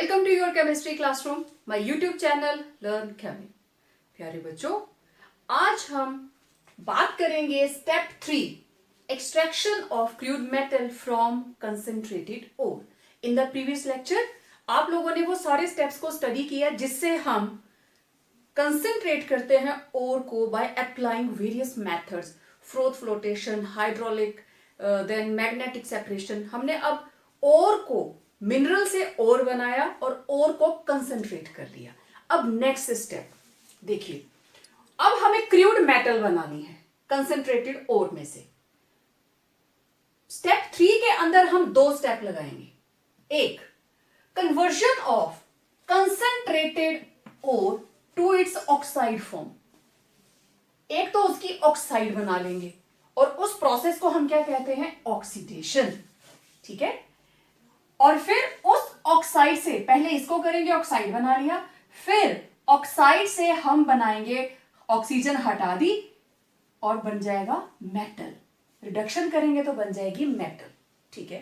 Welcome to your chemistry classroom, my YouTube channel learn chemi. प्यारे बच्चों, आज हम बात करेंगे step 3, extraction of crude metal from concentrated ore. In the previous lecture आप लोगों ने वो सारे स्टेप्स को स्टडी किया जिससे हम कंसंट्रेट करते हैं ओर को by applying various methods, froth flotation, hydraulic, then magnetic separation. हमने अब ओर को मिनरल से ओर बनाया और ओर को कंसंट्रेट कर लिया। अब नेक्स्ट स्टेप देखिए, अब हमें क्रूड मेटल बनानी है कंसंट्रेटेड ओर में से। स्टेप 3 के अंदर हम दो स्टेप लगाएंगे। एक, conversion of concentrated ore to its oxide form. एक तो उसकी ऑक्साइड बना लेंगे और उस प्रोसेस को हम क्या कहते हैं? ऑक्सीडेशन। ठीक है। और फिर उस ऑक्साइड से, पहले इसको करेंगे, ऑक्साइड बना लिया, फिर ऑक्साइड से हम बनाएंगे, ऑक्सीजन हटा दी और बन जाएगा मेटल। रिडक्शन करेंगे तो बन जाएगी मेटल। ठीक है।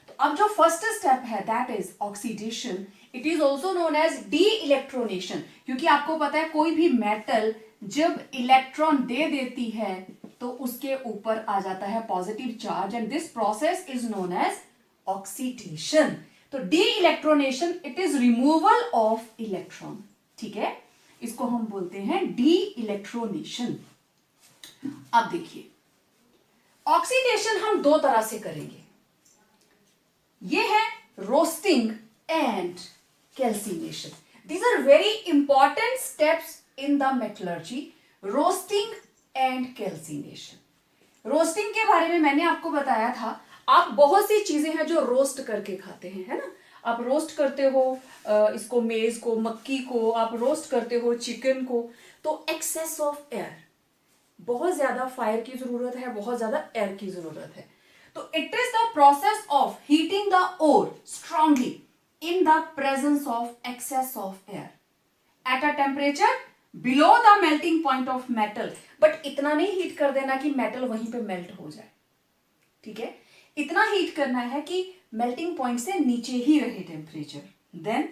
तो अब जो फर्स्ट स्टेप है that is oxidation. It is also known as de electronation, क्योंकि आपको पता है कोई भी मेटल जब इलेक्ट्रॉन दे देती है तो उसके ऊपर आ जाता है positive charge, and this process is known as oxidation. तो de electronation it is removal of electron. ठीक है, इसको हम बोलते हैं डी इलेक्ट्रोनेशन। अब देखिए, ऑक्सीडेशन हम दो तरह से करेंगे। ये है roasting and calcination. These are very important steps in the metallurgy, roasting and calcination. Roasting के बारे में मैंने आपको बताया था। आप बहुत सी चीजें हैं जो रोस्ट करके खाते हैं, है ना। आप रोस्ट करते हो इसको, मेज को, मक्की को, आप रोस्ट करते हो चिकन को। तो एक्सेस ऑफ एयर, बहुत ज्यादा फायर की जरूरत है, बहुत ज्यादा एयर की जरूरत है। तो it is the process of heating the ore strongly in the presence of excess of air at a temperature below the melting point of metal. But इतना नहीं हीट कर देना कि मेटल वहीं पे मेल्ट हो जाए। ठीक है, इतना हीट करना है कि मेल्टिंग पॉइंट से नीचे ही रहे टेम्परेचर। देन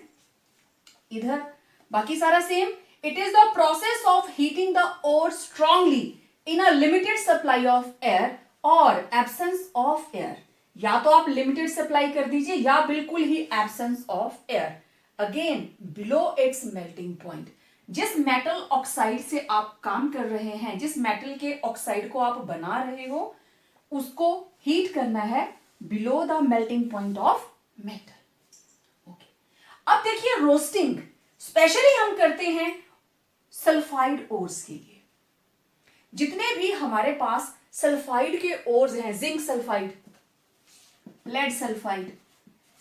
इधर बाकी सारा same. It is the process of heating the ore strongly in a limited supply of air और एब्सेंस ऑफ एयर। या तो आप लिमिटेड सप्लाई कर दीजिए या बिल्कुल ही absence of air, again below it's melting point. जिस मेटल ऑक्साइड से आप काम कर रहे हैं, जिस मेटल के ऑक्साइड को आप बना रहे हो, उसको हीट करना है below the melting point of metal. Okay, अब देखिए रोस्टिंग स्पेशली हम करते हैं सल्फाइड ओर्स के लिए। जितने भी हमारे पास सल्फाइड के ओर्स हैं, zinc sulphide, lead sulphide,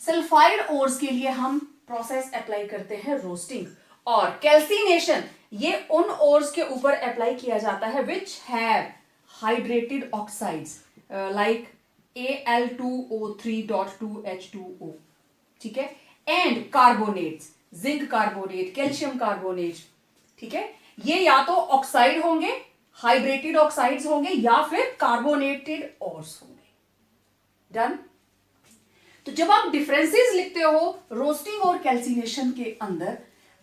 sulphide ores के लिए हम प्रोसेस अप्लाई करते हैं रोस्टिंग। और कैल्सिनेशन ये उन ओर्स के ऊपर अप्लाई किया जाता है which have hydrated oxides like Al2O3.2H2O। ठीक है, and carbonates, zinc carbonate, calcium carbonate. ठीक है, ये या तो ऑक्साइड होंगे, हाइड्रेटेड ऑक्साइड्स होंगे, या फिर कार्बोनेटेड ओर्स होंगे। डन। तो जब आप डिफरेंसेस लिखते हो रोस्टिंग और कैल्सिनेशन के अंदर,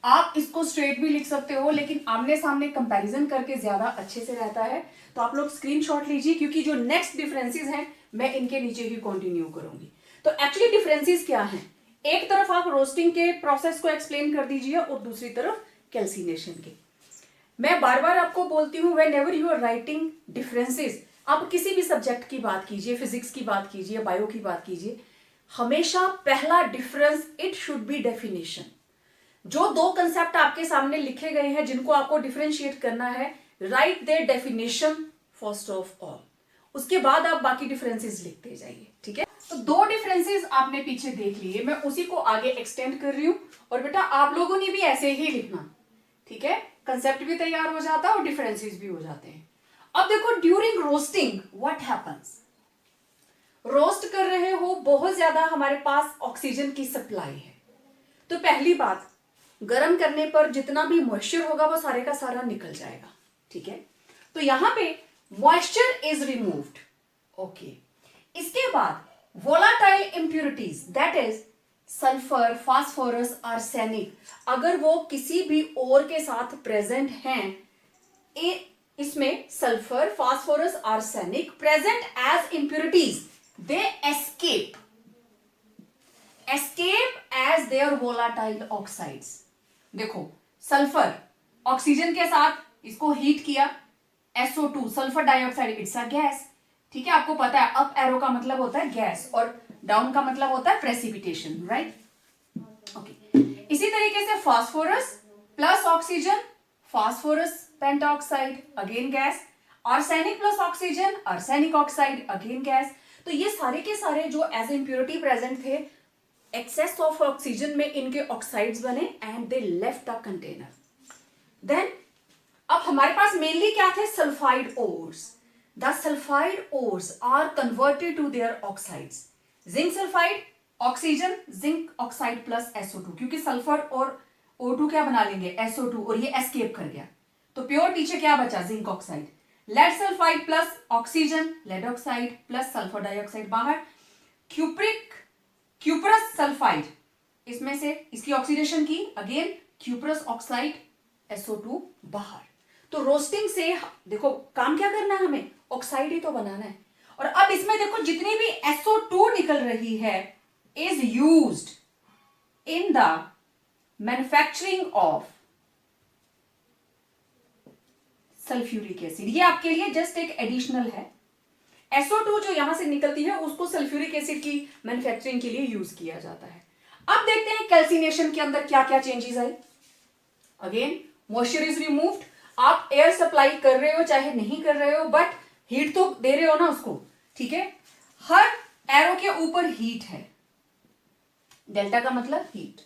आप इसको स्ट्रेट भी लिख सकते हो, लेकिन आमने सामने कंपैरिजन करके ज्यादा अच्छे से रहता है। तो आप लोग स्क्रीनशॉट लीजिए, क्योंकि जो नेक्स्ट डिफरेंसेस हैं मैं इनके नीचे ही कंटिन्यू करूंगी। तो एक्चुअली डिफरेंसेस क्या हैं? एक तरफ आप रोस्टिंग के प्रोसेस को एक्सप्लेन कर दीजिए और दूसरी तरफ कैल्सिनेशन के। मैं बार बार आपको बोलती हूं, whenever you are writing differences, आप किसी भी सब्जेक्ट की बात कीजिए, फिजिक्स की बात कीजिए, बायो की बात कीजिए, हमेशा पहला difference it should B definition. जो दो कंसेप्ट आपके सामने लिखे गए हैं जिनको आपको डिफरेंशिएट करना है, right their definition first of all, उसके बाद आप बाकी डिफरेंसेस लिखते जाइए। ठीक है, तो दो डिफरेंसेस आपने पीछे देख लिए, मैं उसी को आगे एक्सटेंड कर रही हूं। और बेटा आप लोगों ने भी ऐसे ही लिखना। ठीक है, कंसेप्ट भी तैयार हो जाता है और डिफरेंसेस भी हो जाते हैं। अब देखो, during roasting what happens. Roast कर रहे हो, बहुत ज्यादा हमारे पास ऑक्सीजन की सप्लाई है। तो पहली बात, गर्म करने पर जितना भी मॉइस्चर होगा वो सारे का सारा निकल जाएगा। ठीक है, तो यहां पे मॉइस्चर इज रिमूव्ड। ओके, इसके बाद volatile impurities that is sulphur, phosphorus, arsenic, अगर वो किसी भी ओर के साथ प्रेजेंट हैं, इसमें sulphur, phosphorus, arsenic present as impurities, they escape as their volatile oxides. देखो सल्फर ऑक्सीजन के साथ इसको हीट किया, SO2 sulphur dioxide, it's a gas, ठीक है, आपको पता है अप एरो का मतलब होता है गैस और डाउन का मतलब होता है प्रेसिपिटेशन, राइट? ओके, इसी तरीके से phosphorus plus oxygen, phosphorus pentoxide, again gas, arsenic plus oxygen, arsenic oxide, again gas. तो ये सारे के सारे जो एज इम्प्योरिटी प्रेजेंट थे, एक्सेस ऑफ ऑक्सीजन में इनके ऑक्साइड्स बने and they left the container. Then अब हमारे पास मेनली क्या थे? Sulphide ores. The sulphide ores are converted to their oxides. Zinc sulphide, oxygen, zinc oxide plus SO2, क्योंकि सल्फर और O2 क्या बना लेंगे? SO2, और ये एस्केप कर गया, तो प्योर पीछे क्या बचा? Zinc oxide. Lead sulphide plus oxygen, lead oxide plus sulphur dioxide बाहर। क्यूप्रस सल्फाइड, इसमें से इसकी ऑक्सीडेशन की, अगेन क्यूप्रस ऑक्साइड, SO2 बाहर। तो रोस्टिंग से देखो काम क्या करना है हमें? ऑक्साइड ही तो बनाना है। और अब इसमें देखो जितनी भी SO2 निकल रही है is used in the manufacturing of sulphuric acid. ये आपके लिए जस्ट एक एडिशनल है। SO2 जो यहां से निकलती है उसको सल्फ्यूरिक एसिड की मैन्युफैक्चरिंग के लिए यूज किया जाता है। अब देखते हैं कैल्सिनेशन के अंदर क्या क्या changes I. Again moisture is removed. आप एयर सप्लाई कर रहे हो चाहे नहीं कर रहे हो, बट हीट तो दे रहे हो ना उसको, ठीक है? हर एरो के ऊपर हीट है, डेल्टा का मतलब हीट।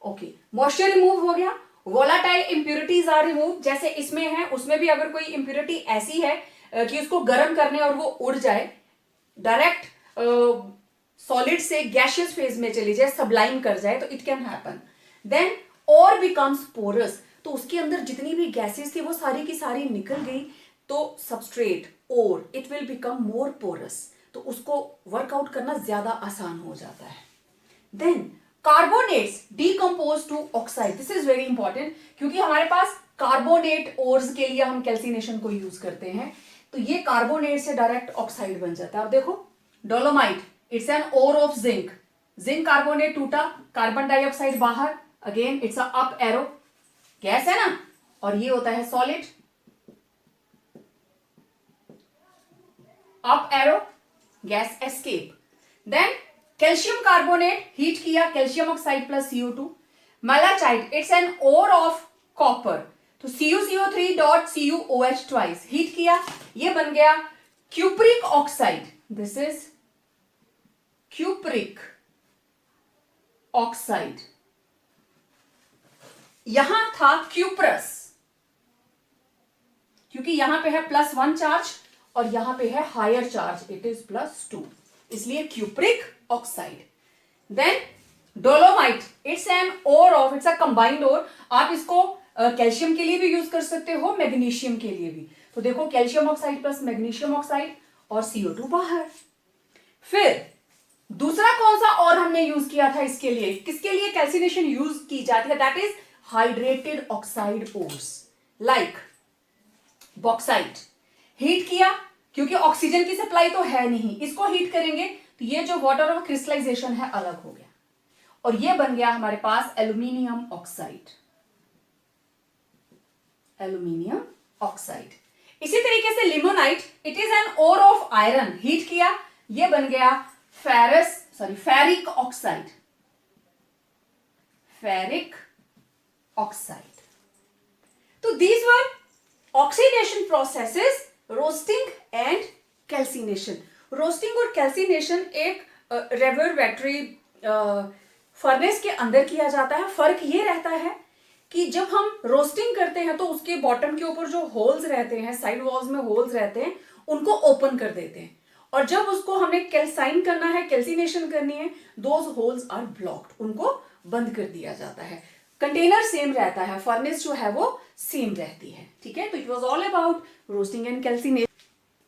ओके, मॉइस्चर रिमूव हो गया, वोलाटाइल इंप्योरिटीज आर रिमूव। जैसे इसमें है उसमें भी अगर कोई इंप्योरिटी ऐसी है कि उसको गर्म करने और वो उड़ जाए, डायरेक्ट सॉलिड से गैशियस फेज में चली जाए, सबलाइम कर जाए, तो इट कैन हैपन। देन और बिकम्स पोरस, तो उसके अंदर जितनी भी गैसेस थी वो सारी की सारी निकल गई, तो सबस्ट्रेट और it will become more porous, तो उसको वर्कआउट करना ज्यादा आसान हो जाता है। Then carbonates decompose to oxide. This is very important, क्योंकि हमारे पास कार्बोनेट ओर्स के लिए हम कैल्सिनेशन को यूज करते हैं, तो ये कार्बोनेट से डायरेक्ट ऑक्साइड बन जाता है। अब देखो dolomite, it's an ore of zinc, zinc carbonate टूटा, कार्बन डाइऑक्साइड बाहर, again it's a up arrow, gas है ना, और ये होता है solid, up arrow, gas escape. Then calcium carbonate heat किया, calcium oxide plus CO2। Malachite, it's an ore of copper, तो CuCO3 dot CuOH twice, heat किया, ये बन गया cupric oxide. This is cupric oxide. यहां था क्यूप्रस, क्योंकि यहां पे है +1 चार्ज और यहां पे है हायर चार्ज, इट इज +2, इसलिए cupric oxide. Then dolomite, it's an ore of, it's a combined ore. आप इसको कैल्शियम के लिए भी यूज कर सकते हो, मैग्नीशियम के लिए भी। तो देखो calcium oxide plus magnesium oxide और CO2 बाहर। फिर दूसरा कौन सा और हमने यूज किया था इसके लिए, किसके लिए कैल्सिनेशन यूज की जाती है? That is hydrated oxide ores, like bauxite. Heat किया, क्योंकि ऑक्सीजन की सप्लाई तो है नहीं, इसको हीट करेंगे तो ये जो वाटर ऑफ क्रिस्टलाइजेशन है अलग हो गया, और ये बन गया हमारे पास एल्यूमिनियम ऑक्साइड, एल्यूमिनियम ऑक्साइड। इसी तरीके से limonite, it is an ore of iron, heat किया, ये बन गया फेरिक ऑक्साइड, फेरिक ऑक्साइड। तो these were oxidation processes, roasting and calcination. Roasting और कैल्सिनेशन एक रेवरबैटरी फर्नेस के अंदर किया जाता है। फर्क ये रहता है कि जब हम रोस्टिंग करते हैं तो उसके बॉटम के ऊपर जो होल्स रहते हैं, साइड वॉल्स में होल्स रहते हैं, उनको ओपन कर देते हैं, और जब उसको हमने कैल्साइन करना है, कैल्सिनेशन करनी है, दोज होल्स आर ब्लॉक्ड, उनको बंद कर दिया जाता है। कंटेनर सेम रहता है, फर्नेस जो है वो सेम रहती है, ठीक है? तो it was all about roasting and calcination.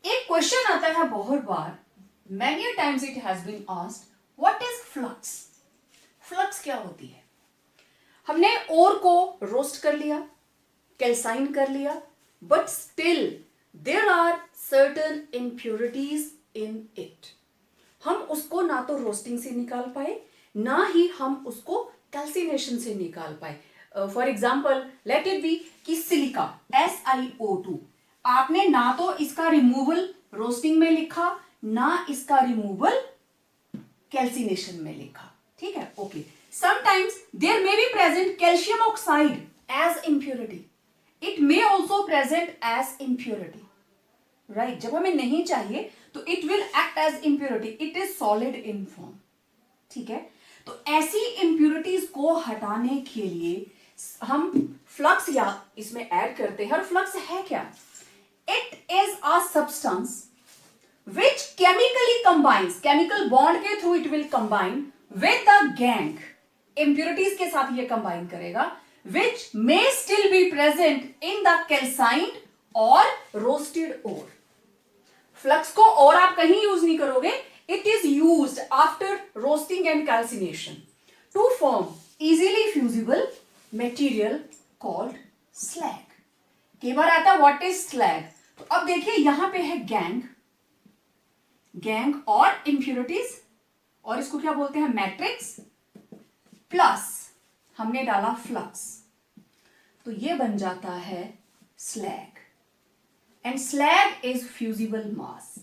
एक क्वेश्चन आता है बहुत बार, many times it has been asked, what is flux? Flux क्या होती है? हमने ओर को रोस्ट कर लिया, कैल्साइन कर लिया, but still there are certain impurities in it. हम उसको ना तो रोस्टिंग से निकाल पाए, ना ही हम उसको कैल्सिनेशन से निकाल पाए. For example let it be कि सिलिका SiO2, आपने ना तो इसका रिमूवल रोस्टिंग में लिखा, ना इसका रिमूवल कैल्सिनेशन में लिखा. ठीक है, okay. Sometimes there may be present calcium oxide as impurity. It may also present as impurity, right. जब हमें नहीं चाहिए तो it will act as impurity. It is solid in form. ठीक है, तो ऐसी इम्प्योरिटीज को हटाने के लिए हम फ्लक्स या इसमें ऐड करते हैं. और फ्लक्स है क्या? It is a substance which chemically combines, chemical bond के through it will combine with the gang, impurities के साथ ये combine करेगा, which may still be present in the calcined or roasted ore. Flux को और आप कहीं यूज नहीं करोगे. It is used after roasting and calcination to form easily fusible material called slag. कई बार आता है what is slag. तो अब देखिए यहां पे है गैंग और इंप्योरिटीज, और इसको क्या बोलते हैं? मैट्रिक्स, प्लस हमने डाला फ्लक्स, तो ये बन जाता है slag. And slag is fusible mass.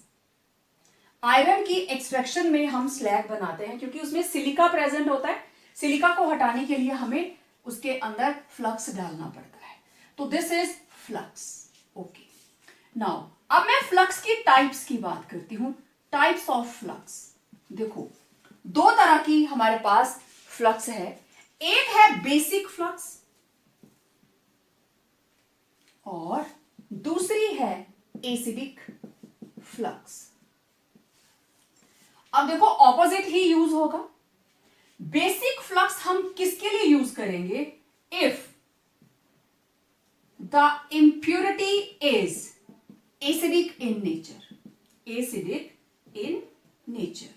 Iron की एक्सट्रैक्शन में हम स्लैग बनाते हैं क्योंकि उसमें सिलिका प्रेजेंट होता है. सिलिका को हटाने के लिए हमें उसके अंदर फ्लक्स डालना पड़ता है. तो this is flux. Okay, now अब मैं फ्लक्स की टाइप्स की बात करती हूं. Types of flux. देखो, दो तरह की हमारे पास फ्लक्स है. एक है बेसिक फ्लक्स और दूसरी है एसिडिक फ्लक्स. अब देखो ऑपोजिट ही यूज होगा. बेसिक फ्लक्स हम किसके लिए यूज करेंगे? If the impurity is acidic in nature. Acidic in nature.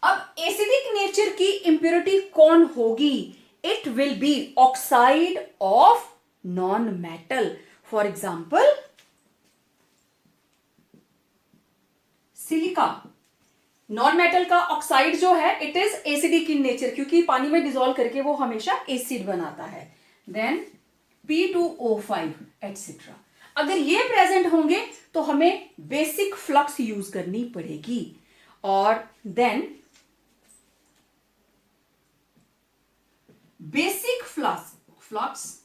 अब एसिडिक नेचर की इंप्योरिटी कौन होगी? It will B oxide of non metal. For example silica. Non metal का ऑक्साइड जो है it is acidic in nature क्योंकि पानी में डिसॉल्व करके वो हमेशा एसिड बनाता है. Then P2O5 etcetera. अगर ये प्रेजेंट होंगे तो हमें बेसिक फ्लक्स यूज करनी पड़ेगी. और then basic flux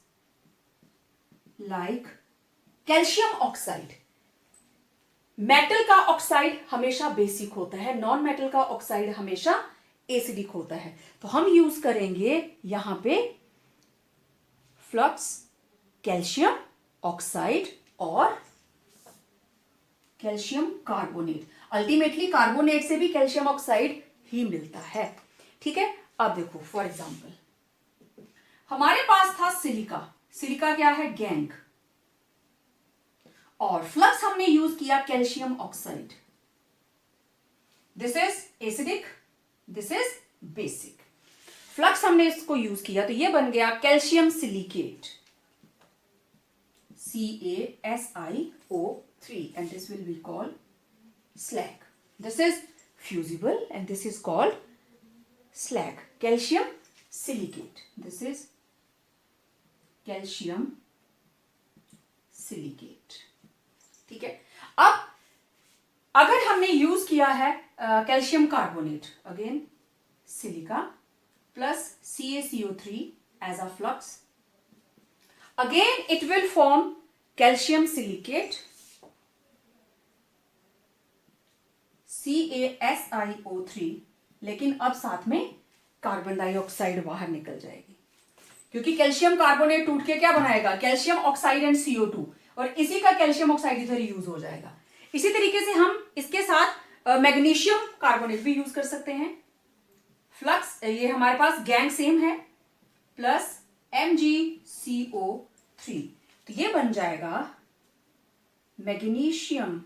like calcium oxide. Metal का ऑक्साइड हमेशा बेसिक होता है, नॉन मेटल का ऑक्साइड हमेशा एसिडिक होता है. तो हम यूज करेंगे यहां पे फ्लक्स कैल्शियम ऑक्साइड और कैल्शियम कार्बोनेट. अल्टीमेटली कार्बोनेट से भी कैल्शियम ऑक्साइड ही मिलता है. ठीक है, अब देखो फॉर एग्जांपल हमारे पास था सिलिका. सिलिका क्या है? गैंग. और फ्लक्स हमने यूज किया calcium oxide. This is acidic, this is basic. Flux हमने इसको यूज किया तो ये बन गया calcium silicate. CaSiO3 and this will be called slag. This is fusible and this is called slag. Calcium silicate. This is calcium silicate. ठीक है. अब अगर हमने यूज किया है calcium carbonate, again silica plus CaCO3 as a flux, again it will form calcium silicate CaSiO3, लेकिन अब साथ में कार्बन डाइऑक्साइड बाहर निकल जाएगी क्योंकि कैल्शियम कार्बोनेट टूट के क्या बनाएगा? कैल्शियम ऑक्साइड एंड CO2, और इसी का कैल्शियम ऑक्साइड इधर यूज हो जाएगा. इसी तरीके से हम इसके साथ मैग्नीशियम कार्बोनेट भी यूज कर सकते हैं. फ्लक्स ये हमारे पास गैंग सेम है प्लस MgCO3, तो ये बन जाएगा magnesium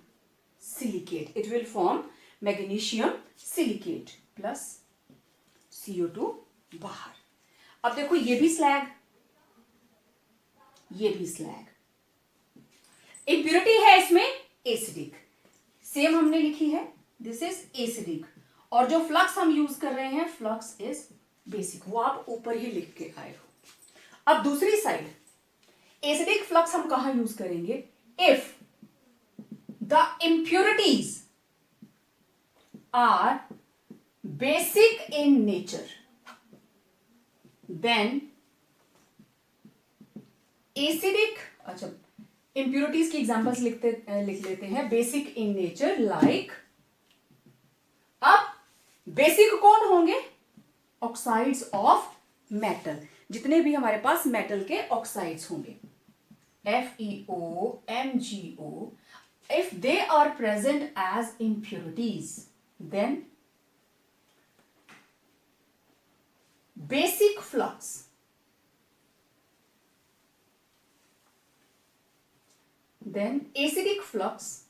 silicate. It will form magnesium silicate plus CO2 बाहर। अब देखो ये भी स्लैग, ये भी स्लैग। इंप्योरिटी है इसमें एसिडिक, सेम हमने लिखी है, दिस इज एसिडिक। और जो फ्लक्स हम यूज कर रहे हैं, फ्लक्स इज बेसिक, वो आप ऊपर ही लिख के आए हो। अब दूसरी साइड, एसिडिक फ्लक्स हम कहां यूज करेंगे? If the impurities are basic in nature, then acidic, अच्छा impurities की एग्जांपल्स लिख लेते हैं। बेसिक इन नेचर लाइक, अब बेसिक कौन होंगे? ऑक्साइड्स ऑफ मेटल, जितने भी हमारे पास मेटल के ऑक्साइड्स होंगे, FeO, MgO, if they are present as impurities, then basic flux then acidic flux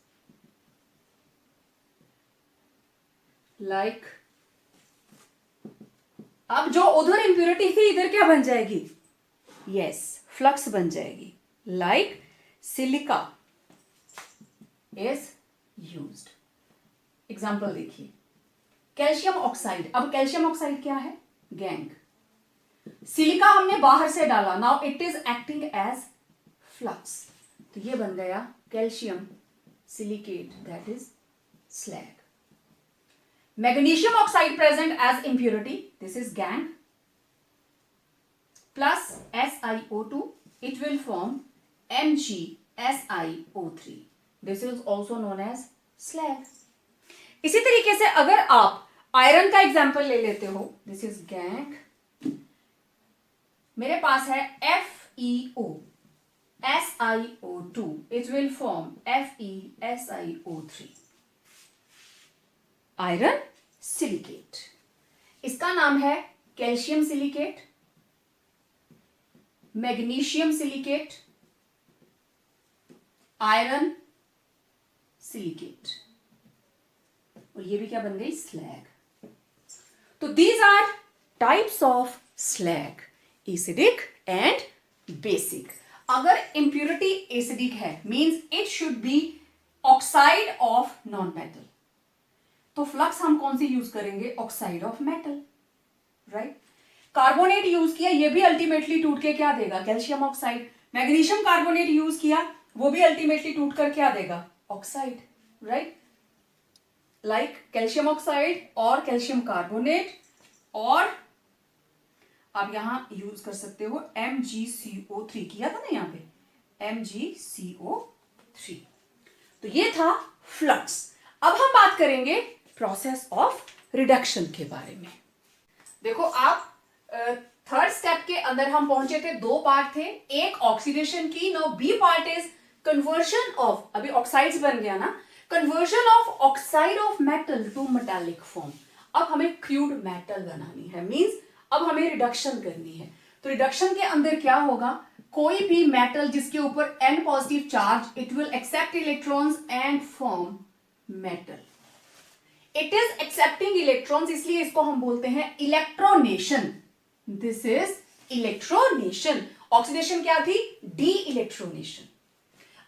like, अब जो उधर इंप्योरिटी थी इधर क्या बन जाएगी? यस, फ्लक्स बन जाएगी, like silica is used. Example देखिए, कैल्शियम ऑक्साइड। अब कैल्शियम ऑक्साइड क्या है? गैंग। सिलिका हमने बाहर से डाला, now it is acting as flux, तो ये बन गया calcium silicate, that is slag. Magnesium oxide present as impurity, this is gangue, plus SiO2, it will form MgSiO3, this is also known as slag। इसी तरीके से अगर आप iron का एग्जांपल ले लेते हो, दिस इज गैंग, मेरे पास है FeO, SiO2, it will form FeSiO3, iron silicate. इसका नाम है calcium silicate, magnesium silicate, iron silicate, और ये भी क्या बन गई? स्लैग। तो these are types of slag, acidic and basic. अगर इंप्योरिटी एसिडिक है, means it should be oxide of non metal, तो फ्लक्स हम कौन सी यूज करेंगे? Oxide of metal, right. Carbonate use किया, ये भी अल्टीमेटली टूट के क्या देगा? Calcium oxide. Magnesium carbonate use किया, वो भी अल्टीमेटली टूट कर क्या देगा? Oxide, right. Like calcium oxide और कैल्शियम कार्बोनेट, और आप यहां यूज कर सकते हो MgCO3, किया था ना यहां पे MgCO3। तो ये था फ्लक्स। अब हम बात करेंगे प्रोसेस ऑफ रिडक्शन के बारे में। देखो आप थर्ड स्टेप के अंदर हम पहुंचे थे, दो पार्ट थे, एक ऑक्सीडेशन की, no B part is conversion of, अभी ऑक्साइड्स बन गया ना, conversion of oxide of metal to metallic form. अब हमें क्रूड मेटल बनानी है, मींस अब हमें रिडक्शन करनी है। तो रिडक्शन के अंदर क्या होगा? कोई भी मेटल जिसके ऊपर N positive charge, it will accept electrons and form metal. It is accepting electrons, इसलिए इसको हम बोलते हैं electronation. This is electronation. Oxidation क्या थी? De electronation.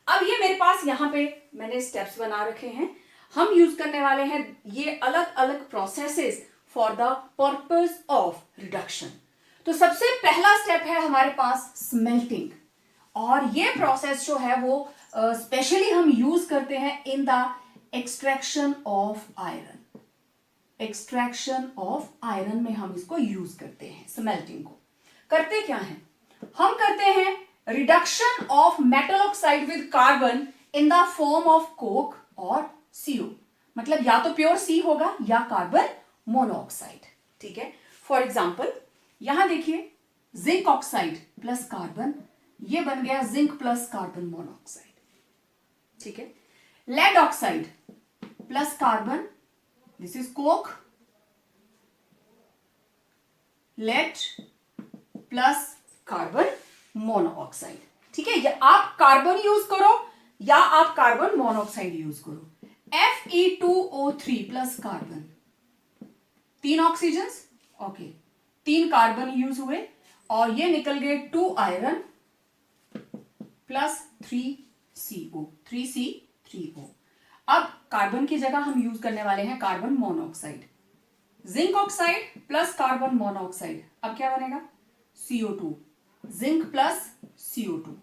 अब ये मेरे पास यहां पे मैंने स्टेप्स बना रखे हैं, हम यूज करने वाले हैं ये अलग अलग processes for the purpose of reduction. तो सबसे पहला स्टेप है हमारे पास स्मेल्टिंग, और ये प्रोसेस जो है वो स्पेशली हम यूज करते हैं in the extraction of iron. Extraction of iron में हम इसको यूज करते हैं। स्मेल्टिंग को करते क्या है? हम करते हैं reduction of metal oxide with carbon in the form of coke और CO, मतलब या तो प्योर C होगा या कार्बन मोनोऑक्साइड, ठीक है। फॉर एग्जाम्पल यहां देखिए, जिंक ऑक्साइड प्लस कार्बन, ये बन गया जिंक प्लस कार्बन मोनोऑक्साइड, ठीक है। Lead oxide plus carbon, this is coke, lead plus carbon monoxide, ठीक है। या आप कार्बन यूज करो या आप कार्बन मोनोऑक्साइड यूज करो। Fe2O3 plus carbon, 3 oxygen okay 3 carbon use हुए और ये निकल गए 2 आयरन प्लस 3CO 3C3O। अब कार्बन की जगह हम यूज करने वाले हैं carbon monoxide. Zinc oxide plus carbon monoxide, अब क्या बनेगा CO2, zinc plus CO2।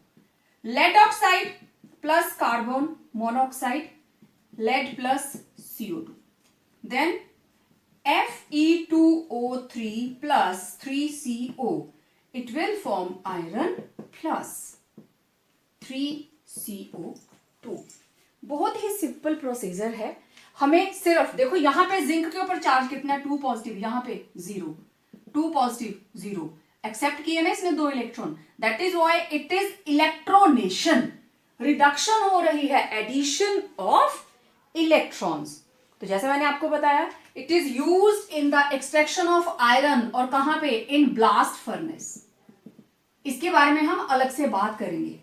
Lead oxide plus carbon monoxide, lead plus CO2। Then Fe2O3 plus 3CO, it will form iron plus 3CO2। बहुत ही सिंपल प्रोसीजर है। हमें सिर्फ देखो यहां पे जिंक के ऊपर चार्ज कितना है 2 पॉजिटिव, यहां पे 0, 2 पॉजिटिव 0, एक्सेप्ट किए ना इसने 2 electron, that is why it is electronation. Reduction हो रही है, एडिशन ऑफ इलेक्ट्रॉन्स। तो जैसे मैंने आपको बताया it is used in the extraction of iron, और कहां पे, इन ब्लास्ट फर्नेस। इसके बारे में हम अलग से बात करेंगे,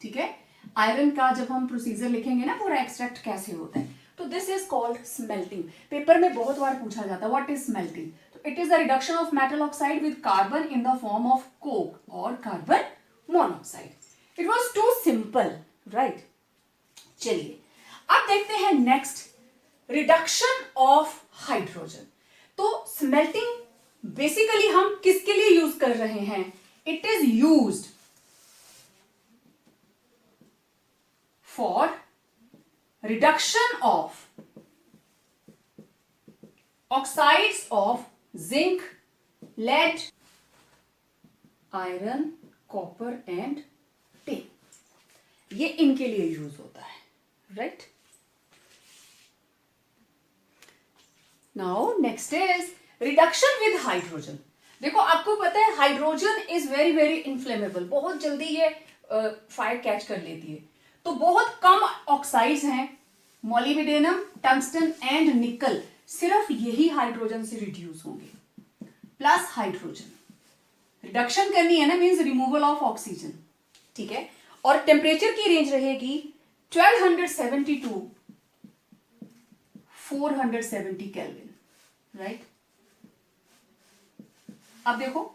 ठीक है। आयरन का जब हम प्रोसीजर लिखेंगे ना पूरा एक्सट्रैक्ट कैसे होता है, तो this is called smelting. Paper में बहुत बार पूछा जाता है व्हाट इज स्मेल्टिंग। तो it is the reduction of metal oxide with carbon in the form of coke और carbon monoxide. It was too simple, right. चलिए अब देखते हैं नेक्स्ट, रिडक्शन ऑफ हाइड्रोजन। तो स्मेल्टिंग बेसिकली हम किसके लिए यूज कर रहे हैं, it is used for reduction of oxides of zinc, lead, iron, copper and tin. ये इनके लिए यूज होता है, right. Now next is reduction with hydrogen. देखो आपको पता है hydrogen is very very inflammable, बहुत जल्दी ये फायर कैच कर लेती है। तो बहुत कम ऑक्साइड्स हैं, मोलिब्डेनम, टंगस्टन एंड निकल, सिर्फ यही हाइड्रोजन से रिड्यूस होंगे, प्लस हाइड्रोजन। रिडक्शन करनी है ना, मीन्स रिमूवल ऑफ ऑक्सीजन, ठीक है। और टेम्परेचर की रेंज रहेगी 1270 टू 470 केल्विन, राइट। अब देखो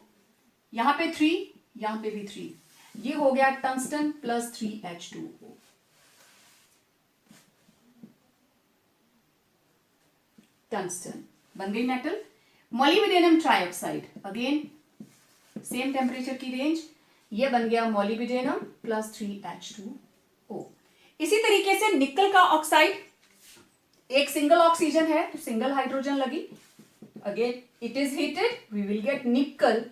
यहां पे 3, यहां पे भी 3, ये हो गया टंगस्टन प्लस 3H2O। टंगस्टन बन गई metal. Molybdenum trioxide, again same temperature की रेंज, ये बन गया मोलिब्डेनम प्लस 3H2O। इसी तरीके से निकल का ऑक्साइड, एक सिंगल ऑक्सीजन है तो सिंगल हाइड्रोजन लगी, again it is heated, we will get nickel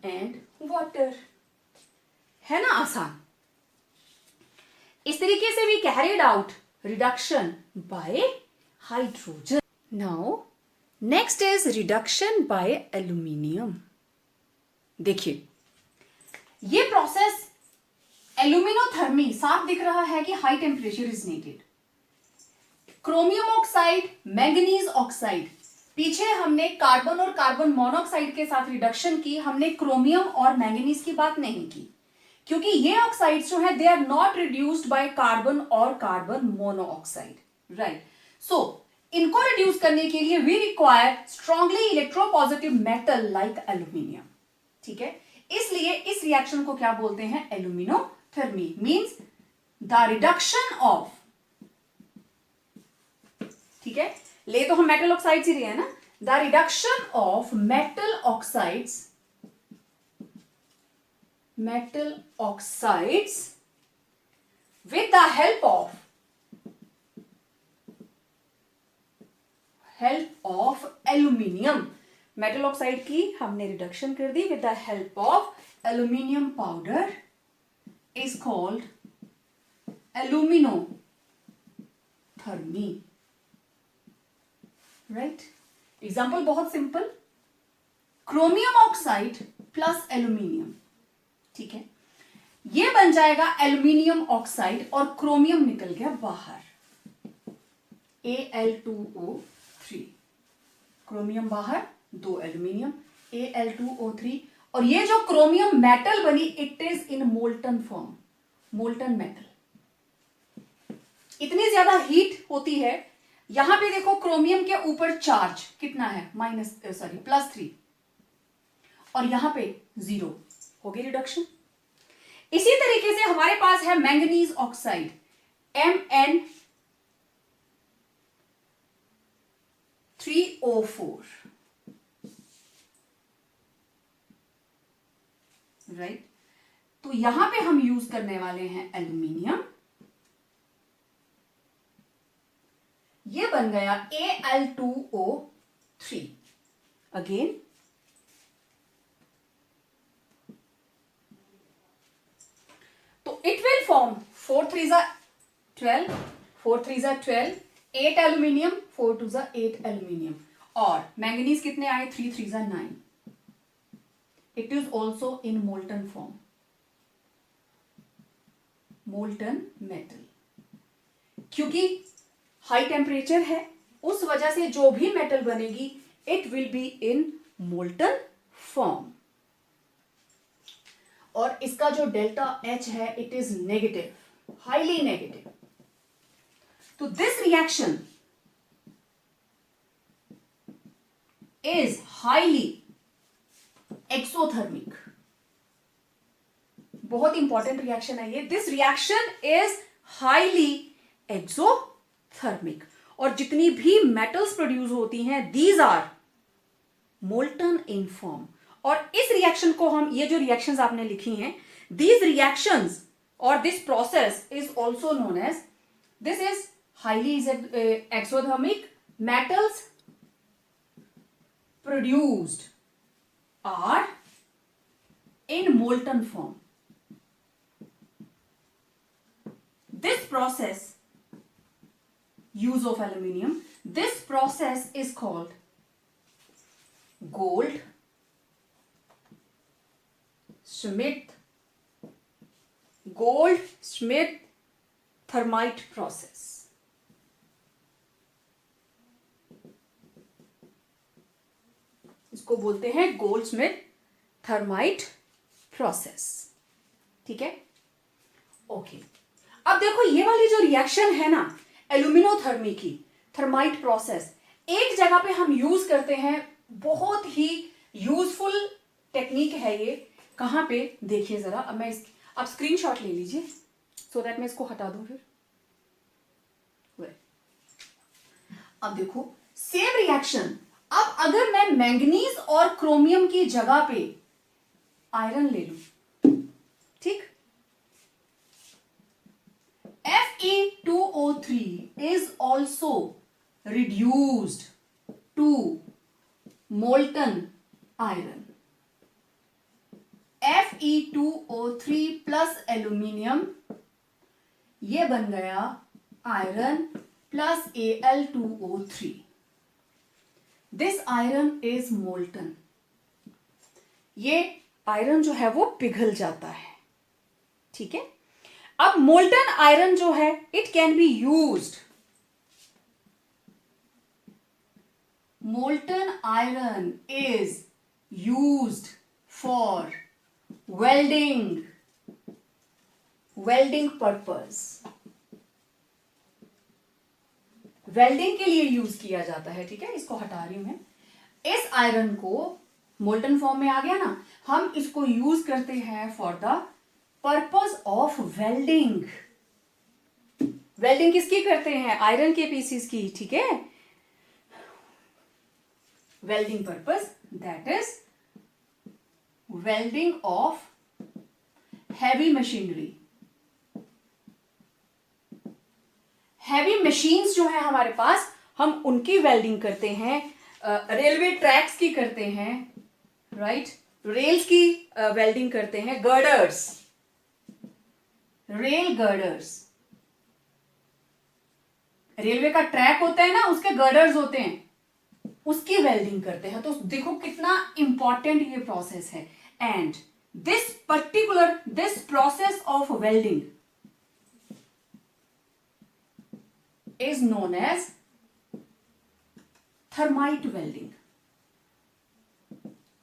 and water. है ना आसान। इस तरीके से we carried out reduction by hydrogen. Now next is reduction by aluminium. देखिए ये प्रोसेस एल्यूमिनोथर्मी, साफ दिख रहा है कि high temperature is needed. Chromium oxide, manganese oxide, पीछे हमने कार्बन और कार्बन मोनोऑक्साइड के साथ रिडक्शन की, हमने क्रोमियम और मैंगनीज की बात नहीं की, क्योंकि ये ऑक्साइड्स जो है they are not reduced by carbon और कार्बन मोनोऑक्साइड, राइट। सो इनको रिड्यूस करने के लिए we require strongly electropositive metal like aluminium, ठीक है। इसलिए इस रिएक्शन को क्या बोलते हैं, aluminothermy, means the reduction of, ठीक है, ले तो हम मेटल ऑक्साइड्स ही रहे हैं ना, the reduction of metal oxides with the help of aluminium। Metal oxide की हमने रिडक्शन कर दी with the help of aluminium powder, is called aluminothermy, right. Example बहुत simple, chromium oxide plus aluminium, ठीक है, ये बन जाएगा एल्यूमिनियम ऑक्साइड और क्रोमियम निकल गया बाहर, Al2O3, क्रोमियम बाहर, 2 एल्यूमिनियम, Al2O3। और ये जो क्रोमियम मेटल बनी it is in molten form, molten metal. इतनी ज्यादा हीट होती है, यहां पे देखो क्रोमियम के ऊपर चार्ज कितना है, +3, और यहां पे 0 हो गई रिडक्शन। इसी तरीके से हमारे पास है मैंगनीज ऑक्साइड MN3O4, राइट। तो यहां पे हम यूज करने वाले हैं एल्यूमिनियम, ये बन गया Al2O3 अगेन। तो it will form 4 3 12, 4 3 12, 8 aluminium, 4 2 8 aluminium, और मैंगनीज कितने आए, 3 3 9। It is also in molten form, molten metal. क्योंकि हाई टेम्परेचर है, उस वजह से जो भी मेटल बनेगी it will be in molten form. और इसका जो डेल्टा H है it is negative, highly negative. तो this reaction is highly exothermic. बहुत इंपॉर्टेंट रिएक्शन है ये। This reaction is highly exothermic. और जितनी भी मेटल्स प्रोड्यूस होती हैं these are molten in form. और इस रिएक्शन को हम, ये जो रिएक्शंस आपने लिखी हैं, दीज रिएक्शंस और this process is also known as, this is highly exothermic, metals produced are in molten form. This process, use of aluminium, this process is called Goldschmidt thermite process. इसको बोलते हैं Goldsmith thermite process. ठीक है, okay. अब देखो ये वाली जो रिएक्शन है ना एल्यूमिनोथर्मी की, थर्माइट प्रोसेस, एक जगह पे हम यूज करते हैं, बहुत ही यूजफुल टेक्निक है ये। कहां पे देखिए जरा, अब मैं आप स्क्रीनशॉट ले लीजिए सो दैट मैं इसको हटा दूं फिर। अब देखो सेम रिएक्शन, अब अगर मैं मैंगनीज और क्रोमियम की जगह पे आयरन ले लूं, ठीक, Fe2O3 is also reduced to molten iron. Fe2O3 plus aluminium, ये बन गया iron plus Al2O3। This iron is molten. ये आयरन जो है वो पिघल जाता है। ठीक है, अब मोल्टन आयरन जो है it can be used, molten iron is used for welding purpose. Welding के लिए यूज किया जाता है। ठीक है, इसको हटा रही हूं मैं। इस आयरन को मोल्टन फॉर्म में आ गया ना, हम इसको यूज करते हैं for the purpose of welding. Welding किसकी करते हैं, आयरन के पीसीस की। ठीक है, welding purpose, that is welding of heavy machinery. Heavy machines जो है हमारे पास, हम उनकी वेल्डिंग करते हैं। रेलवे ट्रैक्स की करते हैं, राइट, रेल्स की वेल्डिंग करते हैं। गर्डर्स, रेल गर्डर्स, रेलवे का ट्रैक होता है ना, उसके गर्डर्स होते हैं, उसकी वेल्डिंग करते हैं। तो देखो कितना इंपॉर्टेंट ये प्रोसेस है। And this process of welding is known as thermite welding.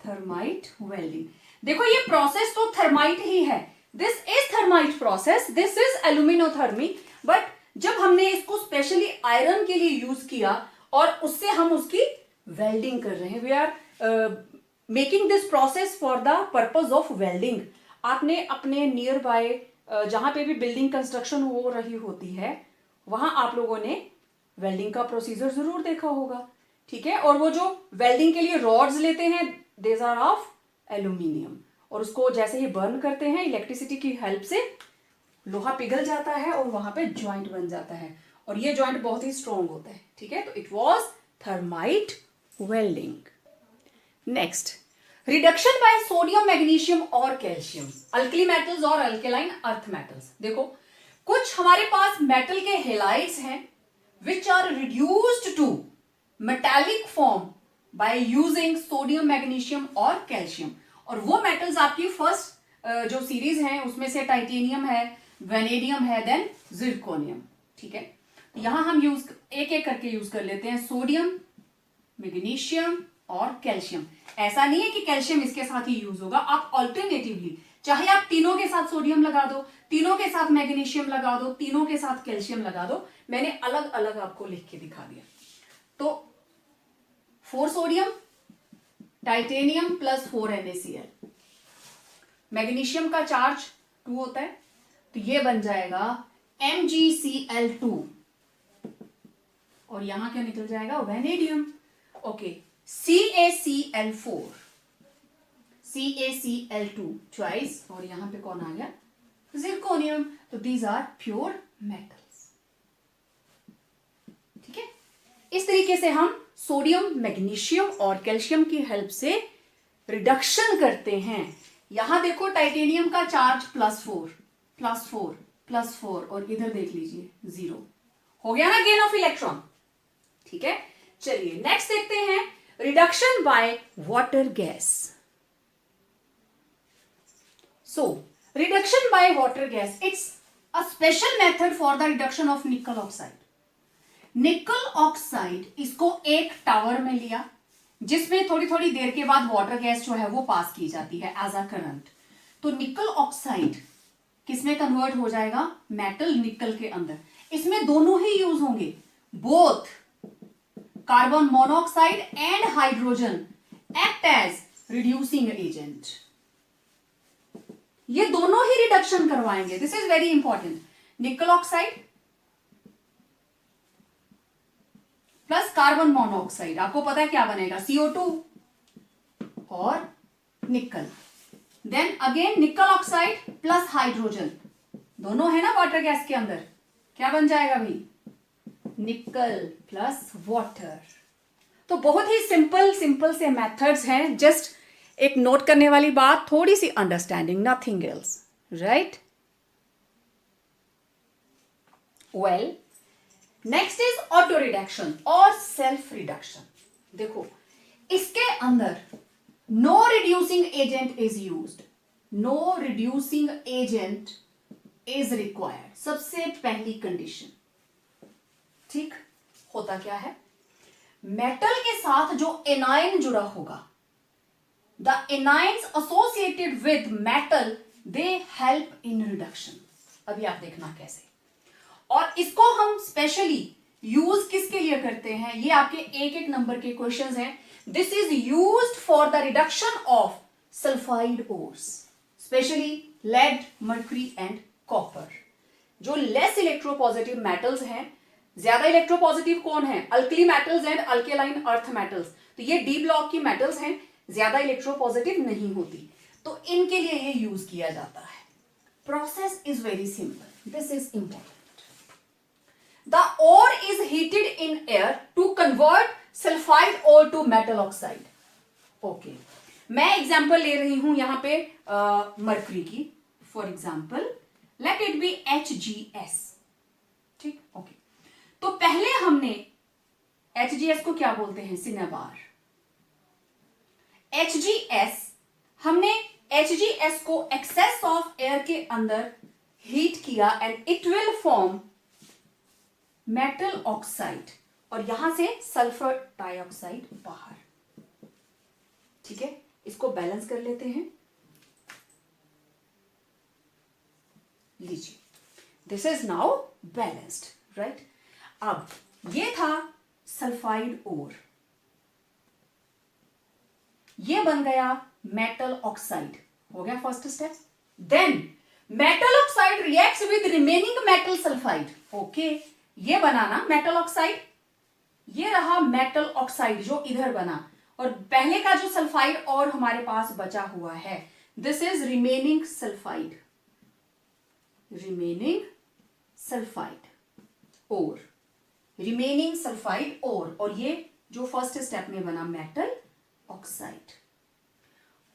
Thermite welding, देखो ये प्रोसेस तो थर्माइट ही है। This is thermite process, this is aluminothermy. But जब हमने इसको स्पेशली आयरन के लिए यूज किया और उससे हम उसकी वेल्डिंग कर रहे हैं, we are making this process for the purpose of welding. आपने अपने नियर बाय जहां पे भी बिल्डिंग कंस्ट्रक्शन हो रही होती है वहां आप लोगों ने वेल्डिंग का प्रोसीजर जरूर देखा होगा, ठीक है। और वो जो वेल्डिंग के लिए रॉड्स लेते हैं देज आर ऑफ एल्यूमिनियम, और उसको जैसे ही बर्न करते हैं इलेक्ट्रिसिटी की हेल्प से लोहा पिघल जाता है और वहां पे ज्वाइंट बन जाता है, और ये ज्वाइंट बहुत ही स्ट्रॉन्ग होता है, ठीक है। तो it was thermite welding. Next, reduction by sodium, magnesium और कैल्शियम, अल्कली मेटल्स और अल्केलाइन अर्थ मेटल्स। देखो कुछ हमारे पास मेटल के हेलाइड्स हैं which are reduced to metallic form by using sodium, magnesium और कैल्शियम। और वो मेटल्स आपकी फर्स्ट जो सीरीज है उसमें से टाइटेनियम है, वेनेडियम है, देन जिरकोनियम, ठीक है। यहां हम यूज एक एक करके यूज कर लेते हैं, सोडियम, मैग्नीशियम और कैल्शियम। ऐसा नहीं है कि कैल्शियम इसके साथ ही यूज होगा, आप ऑल्टरनेटिवली चाहे आप तीनों के साथ सोडियम लगा दो, तीनों के साथ मैग्नीशियम लगा दो, तीनों के साथ कैल्शियम लगा दो, मैंने अलग अलग आपको लिख के दिखा दिया। तो 4 sodium, titanium plus 4 NaCl, magnesium का चार्ज 2 होता है, तो ये बन जाएगा MgCl2, और यहां क्या निकल जाएगा, vanadium. Okay, CaCl4, CaCl2 twice, और यहां पे कौन आ गया, जिरकोनियम। तो दीज आर प्योर मेटल्स, ठीक है। इस तरीके से हम सोडियम, मैग्नीशियम और कैल्शियम की हेल्प से रिडक्शन करते हैं। यहां देखो टाइटेनियम का चार्ज +4 +4 +4, और इधर देख लीजिए 0 हो गया ना, गेन ऑफ इलेक्ट्रॉन, ठीक है। चलिए नेक्स्ट देखते हैं, reduction by water gas. So reduction by water gas, it's a special method for the reduction of निकल ऑक्साइड। निकल ऑक्साइड, इसको एक टावर में लिया जिसमें थोड़ी थोड़ी देर के बाद वाटर गैस जो है वो पास की जाती है एज अ करंट। तो निकल ऑक्साइड किसमें कन्वर्ट हो जाएगा, मेटल निकल के अंदर। इसमें दोनों ही यूज होंगे, both carbon monoxide and hydrogen act as reducing agent. ये दोनों ही रिडक्शन करवाएंगे, this is very important. Nickel oxide plus carbon monoxide, आपको पता है क्या बनेगा, CO2 और nickel. Then again nickel oxide plus hydrogen, दोनों है ना वाटर गैस के अंदर, क्या बन जाएगा भाई, निकल प्लस वाटर। तो बहुत ही सिंपल से मेथड्स हैं, जस्ट एक नोट करने वाली बात, थोड़ी सी understanding, nothing else, right. Well, next is auto reduction और सेल्फ रिडक्शन। देखो इसके अंदर no reducing agent is used, no reducing agent is required, सबसे पहली कंडीशन, ठीक। होता क्या है, मेटल के साथ जो एनायन जुड़ा होगा, the anions associated with metal they help in reduction. अभी आप देखना कैसे, और इसको हम स्पेशली यूज किसके लिए करते हैं, ये आपके एक एक नंबर के क्वेश्चंस हैं। This is used for the reduction of sulphide ores, specially lead, mercury and copper. जो लेस इलेक्ट्रोपॉजिटिव मेटल्स हैं, ज्यादा इलेक्ट्रोपॉजिटिव कौन है, alkali metals and alkaline earth metals. तो ये डी ब्लॉक की मेटल्स हैं, ज्यादा इलेक्ट्रोपॉजिटिव नहीं होती, तो इनके लिए ये यूज किया जाता है। Process is very simple, this is important. The ore is heated in air to convert sulfide ore to metal oxide. Okay, मैं एग्जाम्पल ले रही हूं यहां पे मर्क्यूरी की, for example let it be HgS, ठीक। ओके, तो पहले हमने HgS को क्या बोलते हैं, सिनेबार। HgS, हमने HgS को एक्सेस ऑफ एयर के अंदर हीट किया and it will form metal oxide, और यहां से सल्फर डाइऑक्साइड बाहर, ठीक है। इसको बैलेंस कर लेते हैं, लीजिए, this is now balanced, right. अब ये था सल्फाइड ओर, ये बन गया मेटल ऑक्साइड, हो गया first step. Then metal oxide reacts with remaining metal sulphide. Okay, ये बनाना मेटल ऑक्साइड, ये रहा मेटल ऑक्साइड जो इधर बना, और पहले का जो सल्फाइड और हमारे पास बचा हुआ है, this is remaining sulphide, remaining sulphide और रिमेनिंग सल्फाइड और ये जो फर्स्ट स्टेप में बना मेटल ऑक्साइड।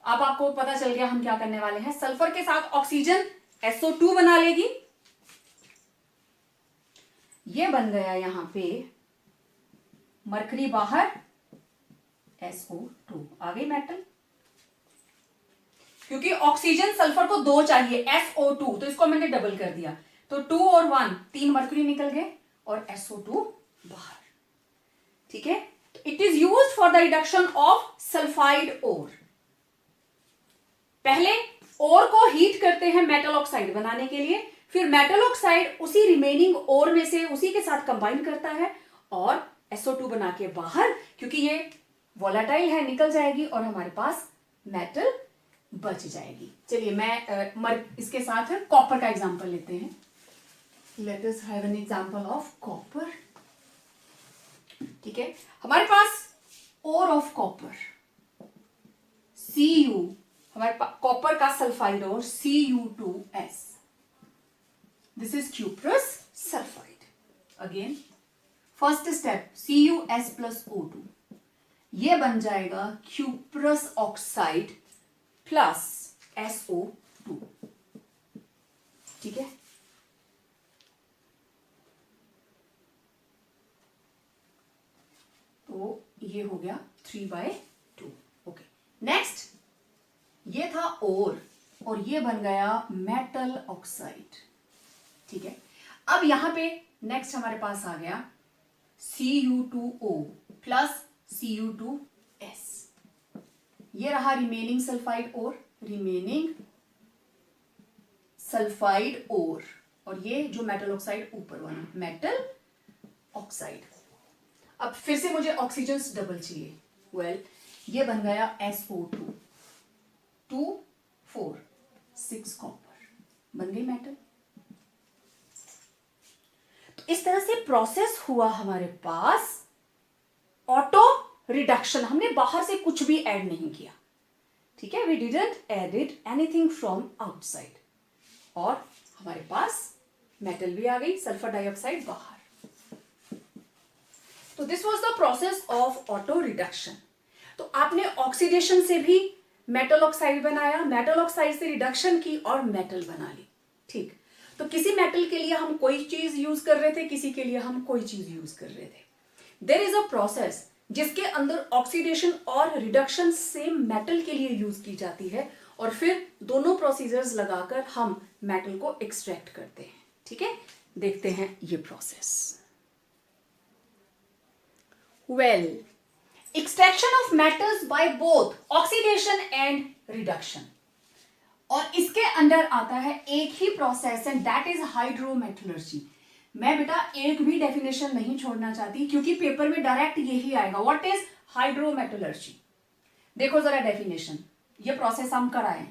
अब आपको पता चल गया हम क्या करने वाले हैं। सल्फर के साथ ऑक्सीजन SO2 बना लेगी, ये बन गया यहां पे मरकरी बाहर, SO2 आ गई मेटल। क्योंकि ऑक्सीजन सल्फर को 2 चाहिए, SO2, तो इसको मैंने डबल कर दिया, तो 2 और 1 3 मरकरी निकल गए और SO2 बाहर। ठीक है, it is used for the reduction of sulphide ore. पहले ओर को हीट करते हैं मेटल ऑक्साइड बनाने के लिए, फिर मेटल ऑक्साइड उसी रिमेनिंग ओर में से उसी के साथ कंबाइन करता है और SO2 बना के बाहर, क्योंकि ये वोलेटाइल है, निकल जाएगी और हमारे पास मेटल बच जाएगी। चलिए मैं इसके साथ कॉपर का एग्जांपल लेते हैं। Let us have an example of copper. ठीक है, हमारे पास ओर ऑफ कॉपर Cu, हमारे पास कॉपर का सल्फाइड और Cu2S, this is cuprous sulphide. Again first step CuS plus O2, ये बन जाएगा क्यूप्रस ऑक्साइड प्लस SO2। ठीक है, तो ये हो गया 3/2। ओके, नेक्स्ट ये था और ये बन गया मेटल ऑक्साइड। ठीक है, अब यहां पे नेक्स्ट हमारे पास आ गया Cu2O प्लस Cu2S, ये रहा रिमेनिंग सल्फाइड और ये जो मेटल ऑक्साइड ऊपर बना मेटल ऑक्साइड। अब फिर से मुझे ऑक्सीजन डबल चाहिए, वेल ये बन गया SO2, 2 4 6 कॉपर, बन गई मेटल। तो इस तरह से प्रोसेस हुआ हमारे पास ऑटो रिडक्शन, हमने बाहर से कुछ भी ऐड नहीं किया। ठीक है, we didn't added anything from outside, और हमारे पास मेटल भी आ गई, सल्फर डाइऑक्साइड बाहर। तो this was the process of auto reduction. तो आपने ऑक्सीडेशन से भी मेटल ऑक्साइड बनाया, मेटल ऑक्साइड से रिडक्शन की और मेटल बना ली। ठीक, तो किसी मेटल के लिए हम कोई चीज यूज कर रहे थे, किसी के लिए हम कोई चीज यूज कर रहे थे। देयर इज अ प्रोसेस जिसके अंदर ऑक्सीडेशन और रिडक्शन सेम मेटल के लिए यूज की जाती है, और फिर दोनों प्रोसीजर्स लगाकर हम मेटल को एक्सट्रैक्ट करते हैं। ठीक है, देखते हैं ये process. Well, extraction of metals by both oxidation and reduction, और इसके अंदर आता है एक ही process and that is hydrometallurgy. मैं बेटा एक भी डेफिनेशन नहीं छोड़ना चाहती, क्योंकि पेपर में डायरेक्ट यही आएगा, व्हाट इज हाइड्रोमेटलर्जी। देखो जरा डेफिनेशन, ये प्रोसेस हम कराएं।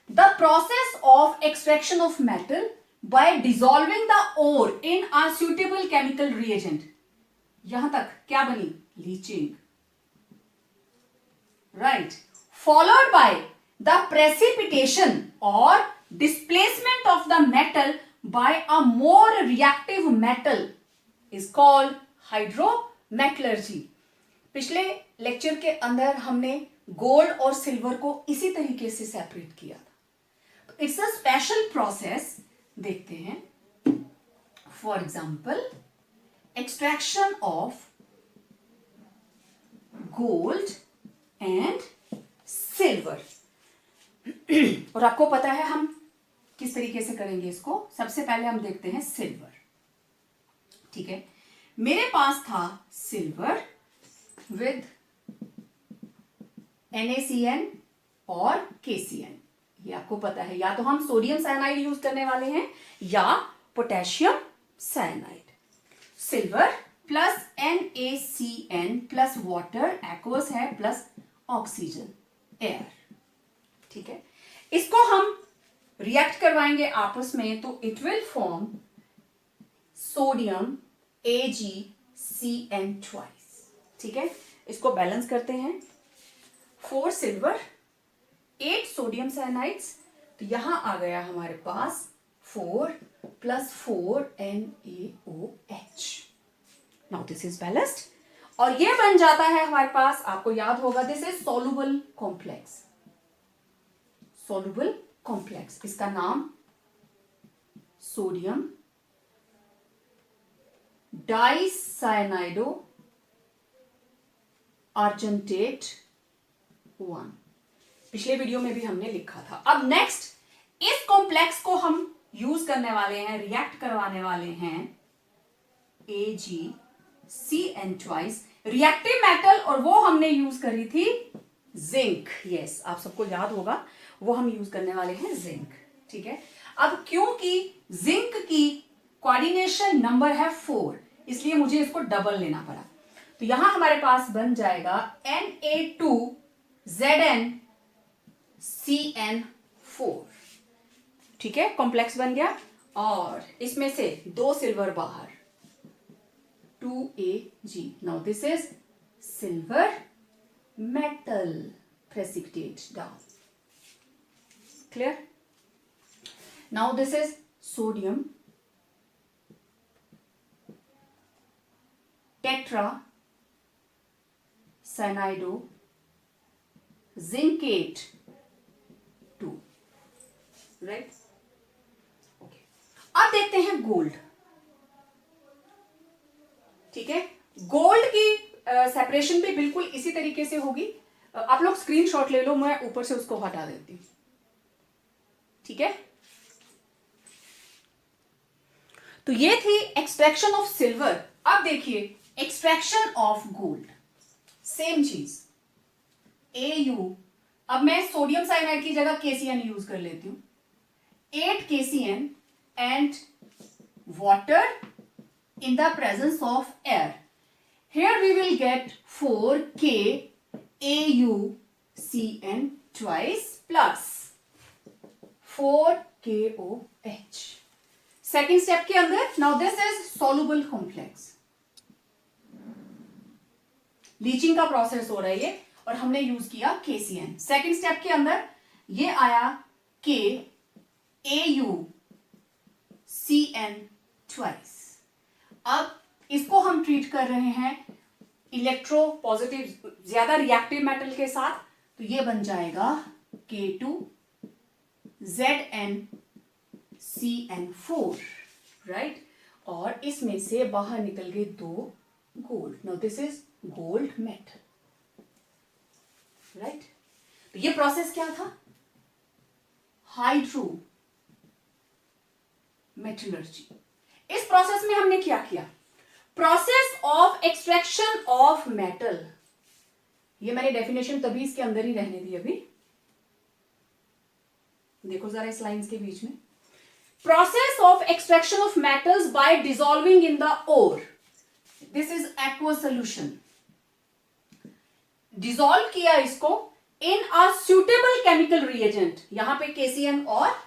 The process of extraction of metal by dissolving the ore in a suitable chemical reagent. यहां तक क्या बनी? Leaching, right, followed by the precipitation और displacement of the metal by a more reactive metal is called hydrometallurgy। पिछले lecture के अंदर हमने gold और सिल्वर को इसी तरीके से सेपरेट किया था। तो इट्स अ स्पेशल प्रोसेस, देखते हैं। For example, extraction of gold and silver. और आपको पता है हम किस तरीके से करेंगे इसको। सबसे पहले हम देखते हैं सिल्वर। ठीक है, मेरे पास था सिल्वर विद NaCN और KCN। ये आपको पता है, या तो हम सोडियम साइनाइड यूज करने वाले हैं या potassium cyanide. Silver plus NaCN plus water, aqueous है, प्लस ऑक्सीजन, एयर। ठीक है, इसको हम रिएक्ट करवाएंगे आपस में, तो it will form sodium AgCN twice. ठीक है, इसको बैलेंस करते हैं, 4 सिल्वर 8 सोडियम साइनाइड्स, तो यहां आ गया हमारे पास 4 + 4 NaOH। Now this is balanced, और ये बन जाता है हमारे पास, आपको याद होगा, this is soluble complex. Soluble complex, इसका नाम सोडियम डाइसाइनाइडो आर्जेंटेट 1। पिछले वीडियो में भी हमने लिखा था। अब नेक्स्ट, इस कॉम्प्लेक्स को हम यूज करने वाले हैं, रिएक्ट करवाने वाले हैं AgCN ट्वाइस, रिएक्टिव मेटल, और वो हमने यूज करी थी जिंक। यस, आप सबको याद होगा, वो हम यूज करने वाले हैं जिंक। ठीक है, अब क्योंकि जिंक की कोऑर्डिनेशन नंबर है 4, इसलिए मुझे इसको डबल लेना पड़ा, तो यहां हमारे पास बन जाएगा Na2ZnCN4। ठीक है, कॉम्प्लेक्स बन गया, और इसमें से 2 सिल्वर बाहर, 2Ag। Now this is silver metal precipitate down. Clear? Now this is sodium tetra cyanido zincate 2, right? Okay. अब देखते हैं गोल्ड। ठीक है, गोल्ड की सेपरेशन भी बिल्कुल इसी तरीके से होगी। आप लोग स्क्रीनशॉट ले लो, मैं ऊपर से उसको हटा देती हूं। ठीक है, तो ये थी एक्सट्रैक्शन ऑफ सिल्वर। अब देखिए एक्सट्रैक्शन ऑफ गोल्ड, सेम चीज, Au। अब मैं सोडियम साइनाइड की जगह KCN यूज कर लेती हूं, 8 KCN and water in the presence of air. Here we will get 4 KAuCN twice plus 4 KOH. Second step के अंदर, now this is soluble complex. Leaching का प्रोसेस हो रहा है ये, और हमने यूज किया KCN। सेकेंड स्टेप के अंदर ये आया KAuCN twice। अब इसको हम ट्रीट कर रहे हैं इलेक्ट्रो पॉजिटिव, ज्यादा रिएक्टिव मेटल के साथ, तो ये बन जाएगा K2ZnCN4, राइट? और इसमें से बाहर निकल गए 2 gold. Now this is gold metal, right? तो ये प्रोसेस क्या था? Hydro metallurgy. इस प्रोसेस में हमने क्या किया? Process of extraction of metal. ये मैंने डेफिनेशन तभी इसके अंदर ही रहने दी। अभी देखो जरा इस लाइंस के बीच में, process of extraction of metals by dissolving in the ore, this is aqua solution. Dissolve किया इसको in a suitable chemical reagent, यहां पे KCN और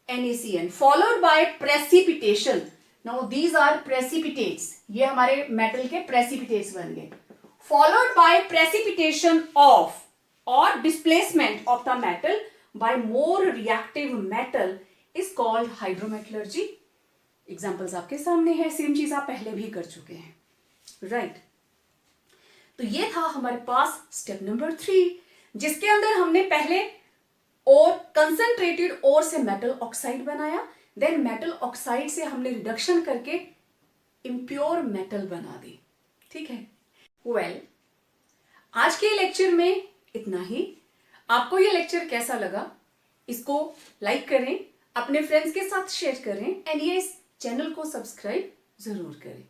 NaCN, followed by precipitation. Now these are precipitates, ये हमारे मेटल के precipitates बन गए। Followed by precipitation of or displacement of the metal by more reactive metal is called hydrometallurgy. Examples आपके सामने है, सेम चीज आप पहले भी कर चुके हैं, राइट? तो ये था हमारे पास स्टेप नंबर 3, जिसके अंदर हमने पहले और कंसंट्रेटेड ओर से मेटल ऑक्साइड बनाया, देन मेटल ऑक्साइड से हमने रिडक्शन करके इम्प्योर मेटल बना दी। ठीक है, वेल, आज के लेक्चर में इतना ही। आपको ये लेक्चर कैसा लगा? इसको लाइक करें, अपने फ्रेंड्स के साथ शेयर करें, एंड ये इस चैनल को सब्सक्राइब जरूर करें।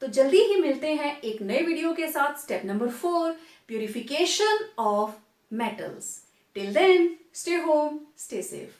तो जल्दी ही मिलते हैं एक नए वीडियो के साथ। Step number 4, purification of metals. Till then, stay home, stay safe.